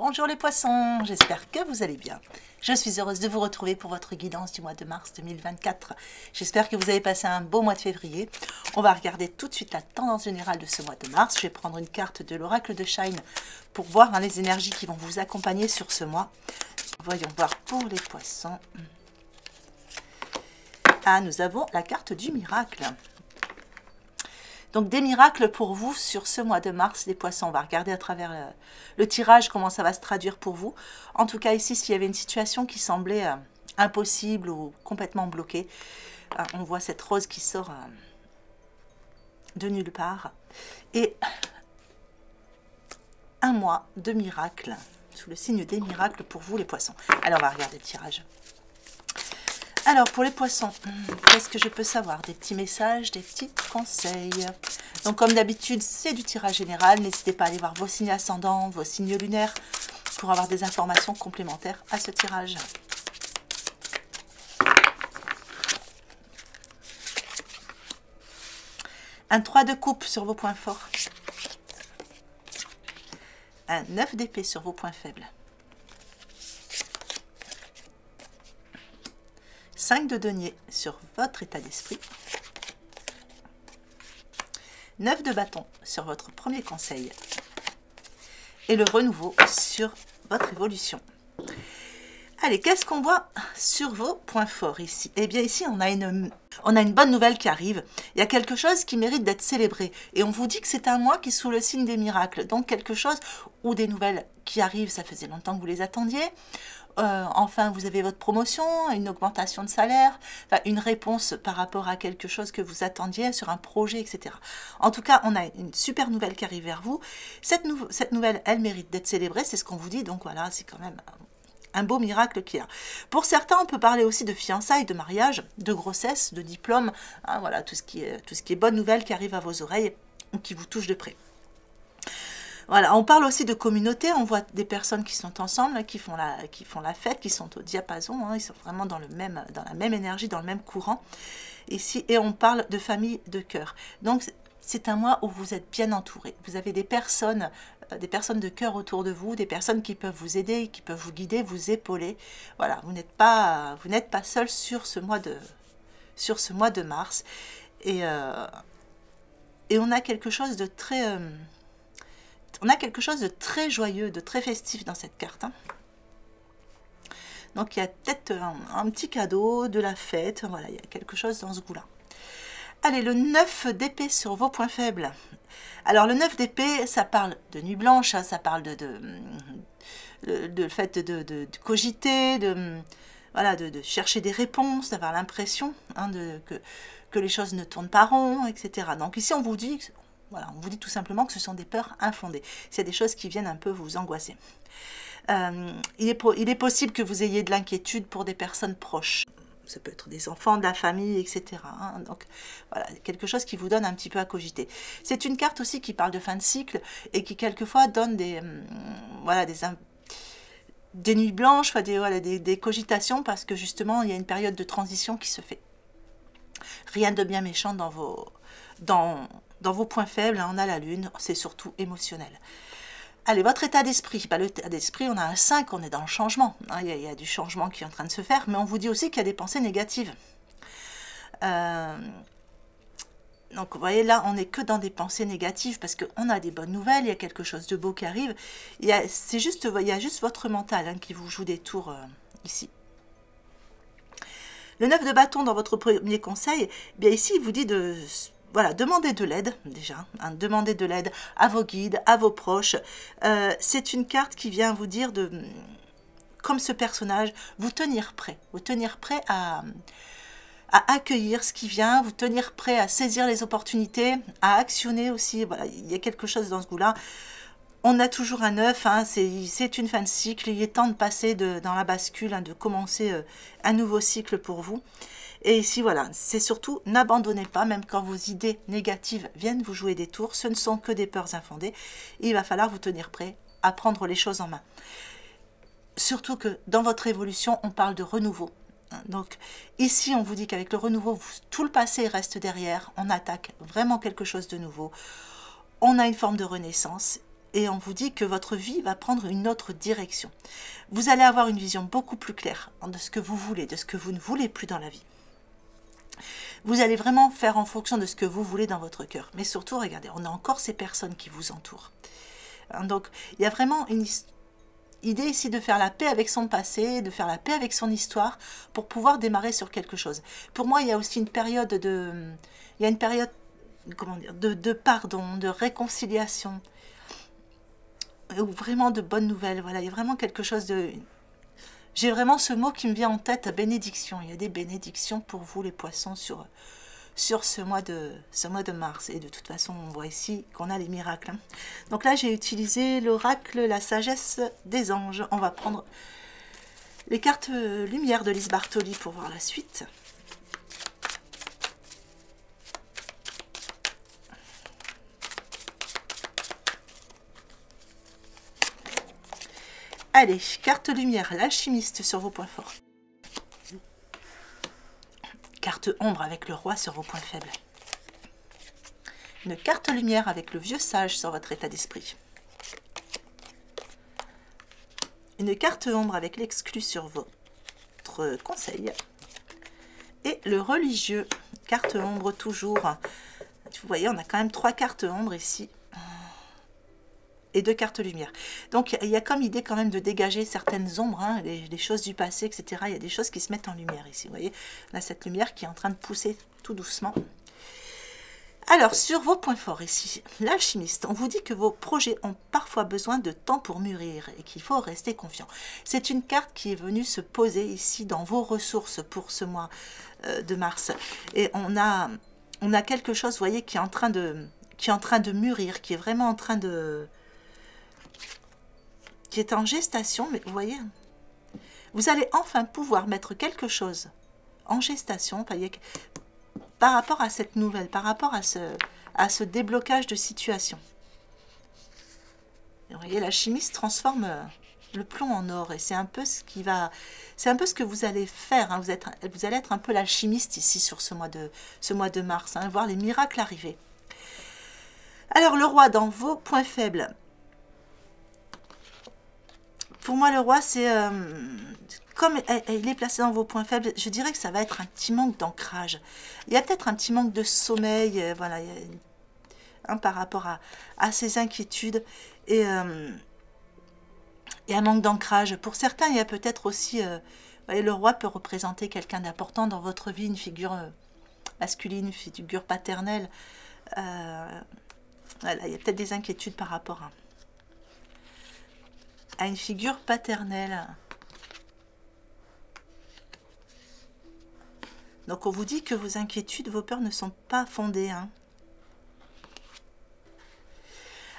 Bonjour les poissons, j'espère que vous allez bien. Je suis heureuse de vous retrouver pour votre guidance du mois de mars 2024. J'espère que vous avez passé un beau mois de février. On va regarder tout de suite la tendance générale de ce mois de mars. Je vais prendre une carte de l'oracle de Shine pour voir les énergies qui vont vous accompagner sur ce mois. Voyons voir pour les poissons. Ah, nous avons la carte du miracle. Donc des miracles pour vous sur ce mois de mars, les poissons. On va regarder à travers le tirage comment ça va se traduire pour vous. En tout cas ici, s'il y avait une situation qui semblait impossible ou complètement bloquée, on voit cette rose qui sort de nulle part. Et un mois de miracles, sous le signe des miracles pour vous les poissons. Alors on va regarder le tirage. Alors, pour les poissons, qu'est-ce que je peux savoir? Des petits messages, des petits conseils. Donc, comme d'habitude, c'est du tirage général. N'hésitez pas à aller voir vos signes ascendants, vos signes lunaires, pour avoir des informations complémentaires à ce tirage. Un 3 de coupe sur vos points forts. Un 9 d'épée sur vos points faibles. 5 de denier sur votre état d'esprit. 9 de bâton sur votre premier conseil. Et le renouveau sur votre évolution. Allez, qu'est-ce qu'on voit sur vos points forts ici? Eh bien ici, on a une bonne nouvelle qui arrive. Il y a quelque chose qui mérite d'être célébré. Et on vous dit que c'est un mois qui est sous le signe des miracles. Donc quelque chose ou des nouvelles qui arrivent, ça faisait longtemps que vous les attendiez. Enfin, vous avez votre promotion, une augmentation de salaire, enfin, une réponse par rapport à quelque chose que vous attendiez sur un projet, etc. En tout cas, on a une super nouvelle qui arrive vers vous. Cette nouvelle, elle mérite d'être célébrée, c'est ce qu'on vous dit. Donc voilà, c'est quand même un beau miracle qu'il y a. Pour certains, on peut parler aussi de fiançailles, de mariage, de grossesse, de diplôme. Hein, voilà, tout ce qui est bonne nouvelle qui arrive à vos oreilles ou qui vous touche de près. Voilà, on parle aussi de communauté, on voit des personnes qui sont ensemble, qui font la fête, qui sont au diapason, hein, ils sont vraiment dans la même énergie, dans le même courant. Ici, et on parle de famille de cœur. Donc, c'est un mois où vous êtes bien entouré. Vous avez des personnes de cœur autour de vous, des personnes qui peuvent vous aider, qui peuvent vous guider, vous épauler. Voilà, vous n'êtes pas seul sur ce mois de mars. Et on a quelque chose de très... On a quelque chose de très joyeux, de très festif dans cette carte. Hein. Donc il y a peut-être un petit cadeau, de la fête, voilà, il y a quelque chose dans ce goût-là. Allez, le 9 d'épée sur vos points faibles. Alors le 9 d'épée, ça parle de nuit blanche, hein, ça parle de fait de cogiter, voilà, de chercher des réponses, d'avoir l'impression hein, que les choses ne tournent pas rond, etc. Donc ici on vous dit... Voilà, on vous dit tout simplement que ce sont des peurs infondées. C'est des choses qui viennent un peu vous angoisser. Il est possible que vous ayez de l'inquiétude pour des personnes proches. Ça peut être des enfants, de la famille, etc. Hein. Donc, voilà, quelque chose qui vous donne un petit peu à cogiter. C'est une carte aussi qui parle de fin de cycle et qui, quelquefois, donne des nuits blanches, des cogitations, parce que, justement, il y a une période de transition qui se fait. Rien de bien méchant dans vos points faibles, on a la lune, c'est surtout émotionnel. Allez, votre état d'esprit. L'état d'esprit, on a un 5, on est dans le changement. Hein, il y a du changement qui est en train de se faire, mais on vous dit aussi qu'il y a des pensées négatives. Donc, vous voyez, là, on n'est que dans des pensées négatives, parce qu'on a des bonnes nouvelles, il y a quelque chose de beau qui arrive. Il y a juste votre mental hein, qui vous joue des tours ici. Le 9 de bâton dans votre premier conseil, bien ici, il vous dit de... Voilà, demandez de l'aide déjà, hein, demandez de l'aide à vos guides, à vos proches. C'est une carte qui vient vous dire comme ce personnage, vous tenir prêt à accueillir ce qui vient, vous tenir prêt à saisir les opportunités, à actionner aussi. Voilà, il y a quelque chose dans ce goût-là. On a toujours un 9, hein, c'est une fin de cycle, il est temps de passer dans la bascule, hein, de commencer un nouveau cycle pour vous. Et ici, voilà, c'est surtout, n'abandonnez pas, même quand vos idées négatives viennent vous jouer des tours, ce ne sont que des peurs infondées. Il va falloir vous tenir prêt à prendre les choses en main. Surtout que dans votre évolution, on parle de renouveau. Donc ici, on vous dit qu'avec le renouveau, tout le passé reste derrière, on attaque vraiment quelque chose de nouveau. On a une forme de renaissance. et on vous dit que votre vie va prendre une autre direction. Vous allez avoir une vision beaucoup plus claire de ce que vous voulez, de ce que vous ne voulez plus dans la vie. Vous allez vraiment faire en fonction de ce que vous voulez dans votre cœur. Mais surtout, regardez, on a encore ces personnes qui vous entourent. Donc, il y a vraiment une idée ici de faire la paix avec son passé, de faire la paix avec son histoire pour pouvoir démarrer sur quelque chose. Pour moi, il y a aussi une période de... Il y a une période, comment dire, de pardon, de réconciliation, ou vraiment de bonnes nouvelles. Voilà, il y a vraiment quelque chose de... J'ai vraiment ce mot qui me vient en tête, bénédiction. Il y a des bénédictions pour vous, les poissons, sur ce mois de mars. Et de toute façon, on voit ici qu'on a les miracles. Donc là, j'ai utilisé l'oracle, la sagesse des anges. On va prendre les cartes lumière de Lise Bartoli pour voir la suite. Allez, carte lumière, l'alchimiste sur vos points forts. Carte ombre avec le roi sur vos points faibles. Une carte lumière avec le vieux sage sur votre état d'esprit. Une carte ombre avec l'exclu sur votre conseil. Et le religieux, carte ombre toujours. Vous voyez, on a quand même 3 cartes ombre ici. Et 2 cartes lumière. Donc il y a comme idée quand même de dégager certaines ombres, hein, les choses du passé, etc. Il y a des choses qui se mettent en lumière ici. Vous voyez, on a cette lumière qui est en train de pousser tout doucement. Alors, sur vos points forts ici, l'alchimiste, on vous dit que vos projets ont parfois besoin de temps pour mûrir et qu'il faut rester confiant. C'est une carte qui est venue se poser ici dans vos ressources pour ce mois de mars. Et on a quelque chose, vous voyez, qui est en train de mûrir, qui est vraiment en train de... qui est en gestation, mais vous voyez, vous allez enfin pouvoir mettre quelque chose en gestation, par rapport à cette nouvelle, par rapport à ce déblocage de situation. Et vous voyez, l'alchimiste transforme le plomb en or, et c'est un peu ce qui va, c'est un peu ce que vous allez faire, hein. Vous allez être un peu l'alchimiste ici sur ce mois de mars, hein, voir les miracles arriver. Alors le roi dans vos points faibles. Pour moi, le roi, c'est... comme il est placé dans vos points faibles, je dirais que ça va être un petit manque d'ancrage. Il y a peut-être un petit manque de sommeil, voilà, par rapport à ces inquiétudes. Et un manque d'ancrage. Pour certains, il y a peut-être aussi... le roi peut représenter quelqu'un d'important dans votre vie, une figure masculine, une figure paternelle. Voilà, il y a peut-être des inquiétudes par rapport à une figure paternelle. Donc on vous dit que vos inquiétudes, vos peurs ne sont pas fondées. Hein.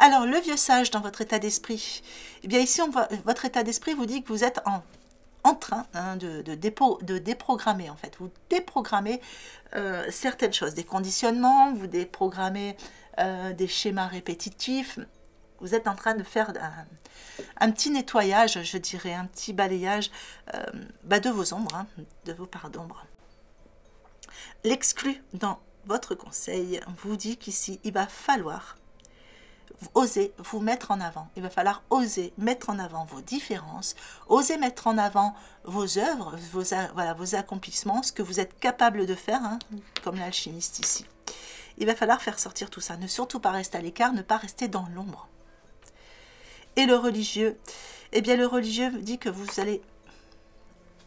Alors le vieux sage dans votre état d'esprit. Eh bien ici, votre état d'esprit vous dit que vous êtes en train de déprogrammer en fait. Vous déprogrammez certaines choses, des conditionnements, vous déprogrammez des schémas répétitifs. Vous êtes en train de faire un petit nettoyage, je dirais, un petit balayage de vos ombres, hein, de vos parts d'ombre. L'exclu dans votre conseil vous dit qu'ici, il va falloir oser vous mettre en avant. Il va falloir oser mettre en avant vos différences, oser mettre en avant vos œuvres, vos accomplissements, ce que vous êtes capable de faire, hein, comme l'alchimiste ici. Il va falloir faire sortir tout ça. Ne surtout pas rester à l'écart, ne pas rester dans l'ombre. Et le religieux, eh bien le religieux dit que vous allez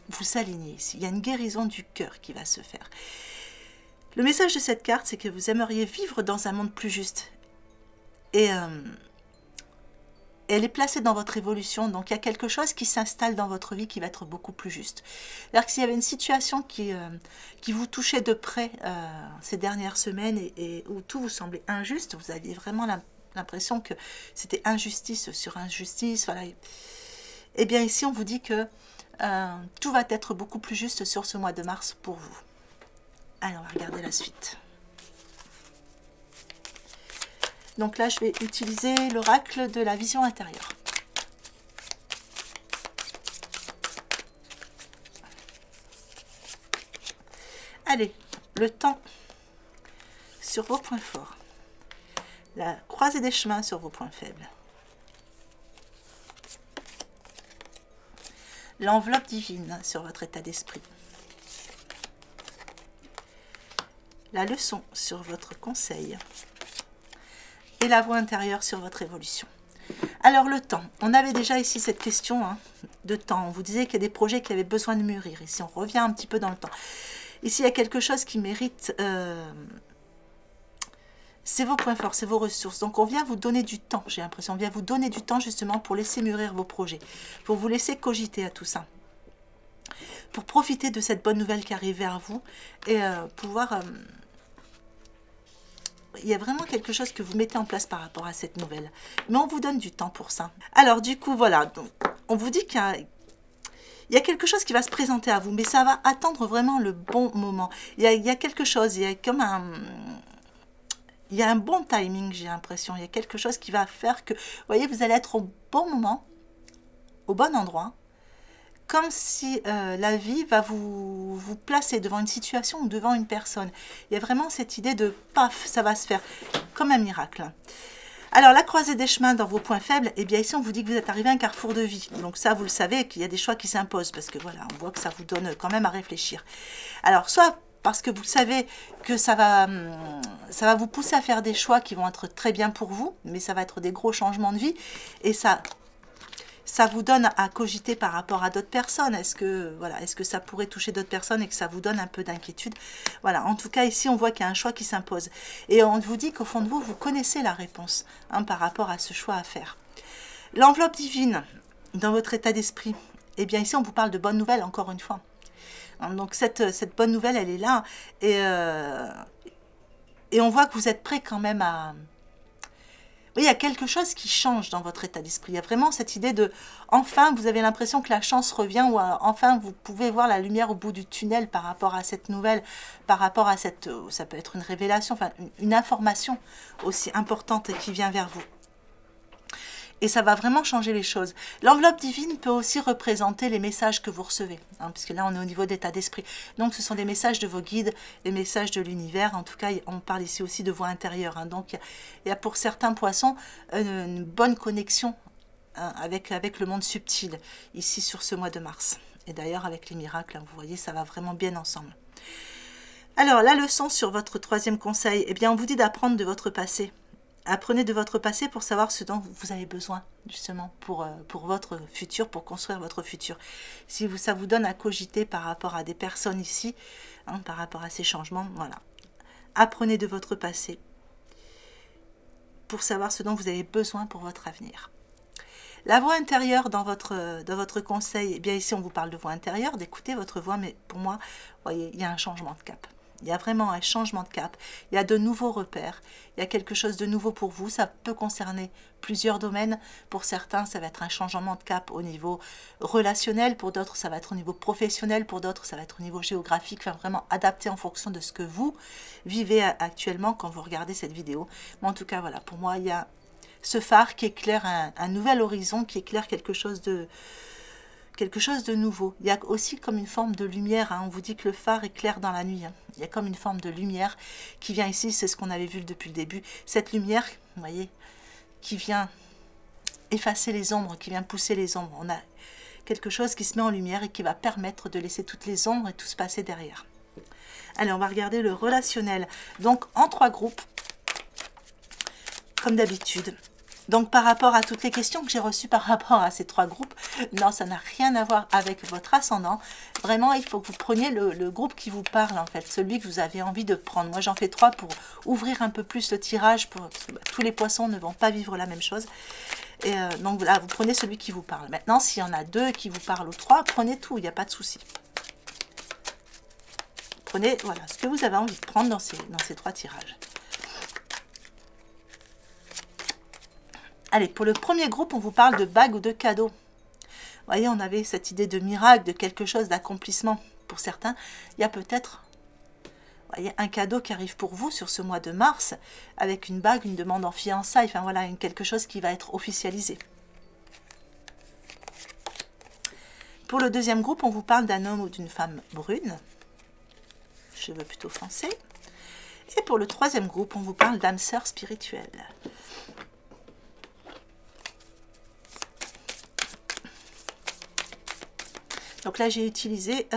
vous aligner ici. Il y a une guérison du cœur qui va se faire. Le message de cette carte, c'est que vous aimeriez vivre dans un monde plus juste. Et elle est placée dans votre évolution, donc il y a quelque chose qui s'installe dans votre vie qui va être beaucoup plus juste. C'est-à-dire que s'il y avait une situation qui vous touchait de près ces dernières semaines et où tout vous semblait injuste, vous aviez vraiment l'impression que c'était injustice sur injustice, voilà. Et bien ici, on vous dit que tout va être beaucoup plus juste sur ce mois de mars pour vous. Allez, on va regarder la suite. Donc là, je vais utiliser l'oracle de la vision intérieure. Allez, le temps sur vos points forts. La croisée des chemins sur vos points faibles. L'enveloppe divine sur votre état d'esprit. La leçon sur votre conseil. Et la voix intérieure sur votre évolution. Alors le temps, on avait déjà ici cette question de temps. On vous disait qu'il y a des projets qui avaient besoin de mûrir. Ici, on revient un petit peu dans le temps. Ici, il y a quelque chose qui mérite... c'est vos points forts, c'est vos ressources. Donc, on vient vous donner du temps, j'ai l'impression. On vient vous donner du temps, justement, pour laisser mûrir vos projets. Pour vous laisser cogiter à tout ça. Pour profiter de cette bonne nouvelle qui arrive vers vous. Et pouvoir... il y a vraiment quelque chose que vous mettez en place par rapport à cette nouvelle. Mais on vous donne du temps pour ça. Alors, du coup, voilà. Donc, on vous dit qu'il y a quelque chose qui va se présenter à vous. Mais ça va attendre vraiment le bon moment. Il y a quelque chose. Il y a comme un... il y a un bon timing, j'ai l'impression. Il y a quelque chose qui va faire que... vous voyez, vous allez être au bon moment. Au bon endroit. Comme si la vie va vous placer devant une situation ou devant une personne. Il y a vraiment cette idée de paf, ça va se faire comme un miracle. Alors, la croisée des chemins dans vos points faibles, eh bien ici, on vous dit que vous êtes arrivé à un carrefour de vie. Donc ça, vous le savez, qu'il y a des choix qui s'imposent. Parce que voilà, on voit que ça vous donne quand même à réfléchir. Alors, soit parce que vous savez que ça va vous pousser à faire des choix qui vont être très bien pour vous. Mais ça va être des gros changements de vie. Et ça vous donne à cogiter par rapport à d'autres personnes. Est-ce que, voilà, est-ce que ça pourrait toucher d'autres personnes et que ça vous donne un peu d'inquiétude? Voilà, en tout cas, ici, on voit qu'il y a un choix qui s'impose. Et on vous dit qu'au fond de vous, vous connaissez la réponse par rapport à ce choix à faire. L'enveloppe divine dans votre état d'esprit. Eh bien, ici, on vous parle de bonnes nouvelles, encore une fois. Donc, cette bonne nouvelle, elle est là. Et on voit que vous êtes prêt quand même à... il y a quelque chose qui change dans votre état d'esprit. Il y a vraiment cette idée de, enfin, vous avez l'impression que la chance revient, ou enfin, vous pouvez voir la lumière au bout du tunnel par rapport à cette nouvelle, par rapport à cette, ça peut être une révélation, enfin, une information aussi importante qui vient vers vous. Et ça va vraiment changer les choses. L'enveloppe divine peut aussi représenter les messages que vous recevez, puisque là, on est au niveau d'état d'esprit. Donc, ce sont des messages de vos guides, des messages de l'univers. En tout cas, on parle ici aussi de voix intérieure. Donc, il y a pour certains poissons une bonne connexion avec le monde subtil, ici sur ce mois de mars. Et d'ailleurs, avec les miracles, vous voyez, ça va vraiment bien ensemble. Alors, la leçon sur votre troisième conseil, eh bien, on vous dit d'apprendre de votre passé. Apprenez de votre passé pour savoir ce dont vous avez besoin, justement, pour votre futur, pour construire votre futur. Si ça vous donne à cogiter par rapport à des personnes ici, par rapport à ces changements, voilà. Apprenez de votre passé pour savoir ce dont vous avez besoin pour votre avenir. La voix intérieure dans votre conseil, eh bien ici on vous parle de voix intérieure, d'écouter votre voix, mais pour moi, vous voyez, il y a un changement de cap. Il y a vraiment un changement de cap, il y a de nouveaux repères, il y a quelque chose de nouveau pour vous, ça peut concerner plusieurs domaines. Pour certains, ça va être un changement de cap au niveau relationnel, pour d'autres, ça va être au niveau professionnel, pour d'autres, ça va être au niveau géographique, enfin vraiment adapté en fonction de ce que vous vivez actuellement quand vous regardez cette vidéo. Mais en tout cas, voilà, pour moi, il y a ce phare qui éclaire un nouvel horizon, qui éclaire quelque chose de nouveau. Il y a aussi comme une forme de lumière. On vous dit que le phare éclaire dans la nuit. Il y a comme une forme de lumière qui vient ici. C'est ce qu'on avait vu depuis le début. Cette lumière, vous voyez, qui vient effacer les ombres, qui vient pousser les ombres. On a quelque chose qui se met en lumière et qui va permettre de laisser toutes les ombres et tout se passer derrière. Allez, on va regarder le relationnel. Donc, en 3 groupes, comme d'habitude. Donc, par rapport à toutes les questions que j'ai reçues par rapport à ces 3 groupes, non, ça n'a rien à voir avec votre ascendant. Vraiment, il faut que vous preniez le groupe qui vous parle, en fait, celui que vous avez envie de prendre. Moi, j'en fais 3 pour ouvrir un peu plus le tirage, parce que tous les poissons ne vont pas vivre la même chose. Et donc, voilà, vous prenez celui qui vous parle. Maintenant, s'il y en a 2 qui vous parlent ou 3, prenez tout, il n'y a pas de souci. Prenez, voilà, ce que vous avez envie de prendre dans ces 3 tirages. Allez, pour le premier groupe, on vous parle de bagues ou de cadeaux. Vous voyez, on avait cette idée de miracle, de quelque chose, d'accomplissement. Pour certains, il y a peut-être un cadeau qui arrive pour vous sur ce mois de mars, avec une bague, une demande en fiançailles, enfin voilà, quelque chose qui va être officialisé. Pour le deuxième groupe, on vous parle d'un homme ou d'une femme brune, cheveux plutôt foncés. Et pour le troisième groupe, on vous parle d'âme sœur spirituelle. Donc là, j'ai utilisé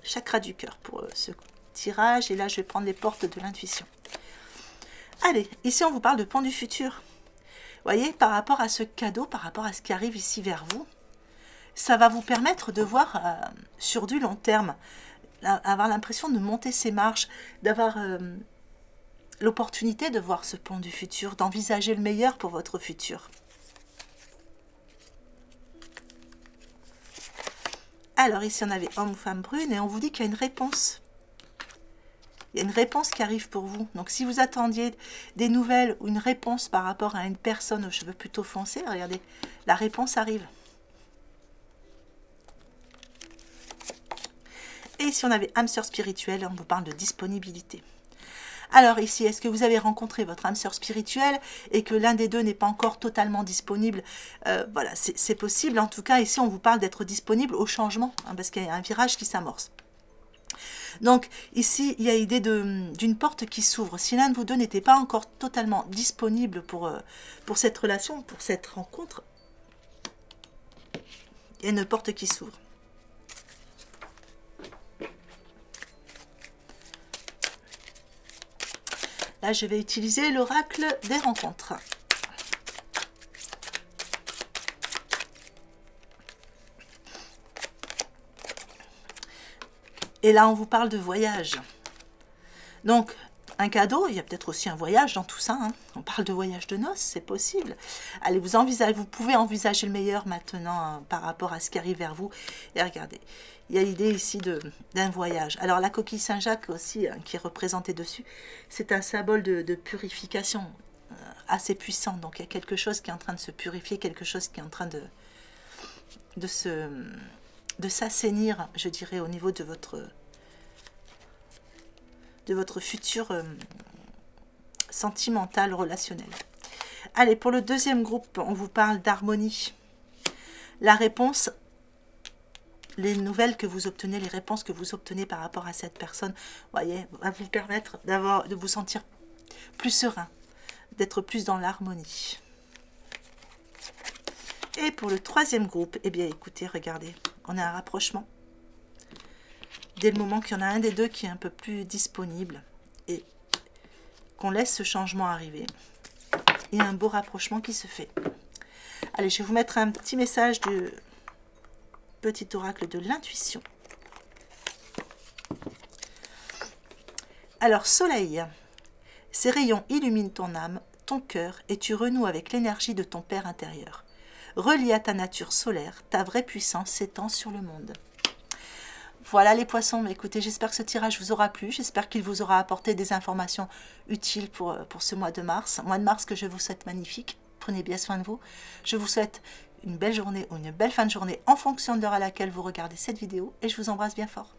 chakra du cœur pour ce tirage. Et là, je vais prendre les portes de l'intuition. Allez, ici, on vous parle de pont du futur. Vous voyez, par rapport à ce cadeau, par rapport à ce qui arrive ici vers vous, ça va vous permettre de voir sur du long terme, avoir l'impression de monter ses marches, d'avoir l'opportunité de voir ce pont du futur, d'envisager le meilleur pour votre futur. Alors ici on avait homme ou femme brune et on vous dit qu'il y a une réponse. Il y a une réponse qui arrive pour vous. Donc si vous attendiez des nouvelles ou une réponse par rapport à une personne aux cheveux plutôt foncés, regardez, la réponse arrive. Et ici on avait âme sœur spirituelle, on vous parle de disponibilité. Alors ici, est-ce que vous avez rencontré votre âme sœur spirituelle et que l'un des deux n'est pas encore totalement disponible? Voilà, c'est possible. En tout cas, ici, on vous parle d'être disponible au changement, hein, parce qu'il y a un virage qui s'amorce. Donc ici, il y a l'idée d'une porte qui s'ouvre. Si l'un de vous deux n'était pas encore totalement disponible pour cette relation, pour cette rencontre, il y a une porte qui s'ouvre. Là, je vais utiliser l'oracle des rencontres. Et là, on vous parle de voyage. Donc, un cadeau, il y a peut-être aussi un voyage dans tout ça. Hein. On parle de voyage de noces, c'est possible. Allez, vous pouvez envisager le meilleur maintenant hein, par rapport à ce qui arrive vers vous. Et regardez, il y a l'idée ici d'un voyage. Alors, la coquille Saint-Jacques aussi, hein, qui est représentée dessus, c'est un symbole de purification assez puissant. Donc, il y a quelque chose qui est en train de se purifier, quelque chose qui est en train de s'assainir, je dirais, au niveau de votre futur sentimental, relationnel. Allez, pour le deuxième groupe, on vous parle d'harmonie. La réponse, les nouvelles que vous obtenez, les réponses que vous obtenez par rapport à cette personne, voyez, va vous permettre de vous sentir plus serein, d'être plus dans l'harmonie. Et pour le troisième groupe, eh bien écoutez, regardez, on a un rapprochement. Dès le moment qu'il y en a un des deux qui est un peu plus disponible et qu'on laisse ce changement arriver, il y a un beau rapprochement qui se fait. Allez, je vais vous mettre un petit message du petit oracle de l'intuition. Alors, soleil, ces rayons illuminent ton âme, ton cœur et tu renoues avec l'énergie de ton Père intérieur. Relié à ta nature solaire, ta vraie puissance s'étend sur le monde. Voilà les poissons, mais écoutez, j'espère que ce tirage vous aura plu, j'espère qu'il vous aura apporté des informations utiles pour ce mois de mars que je vous souhaite magnifique. Prenez bien soin de vous. Je vous souhaite une belle journée ou une belle fin de journée en fonction de l'heure à laquelle vous regardez cette vidéo et je vous embrasse bien fort.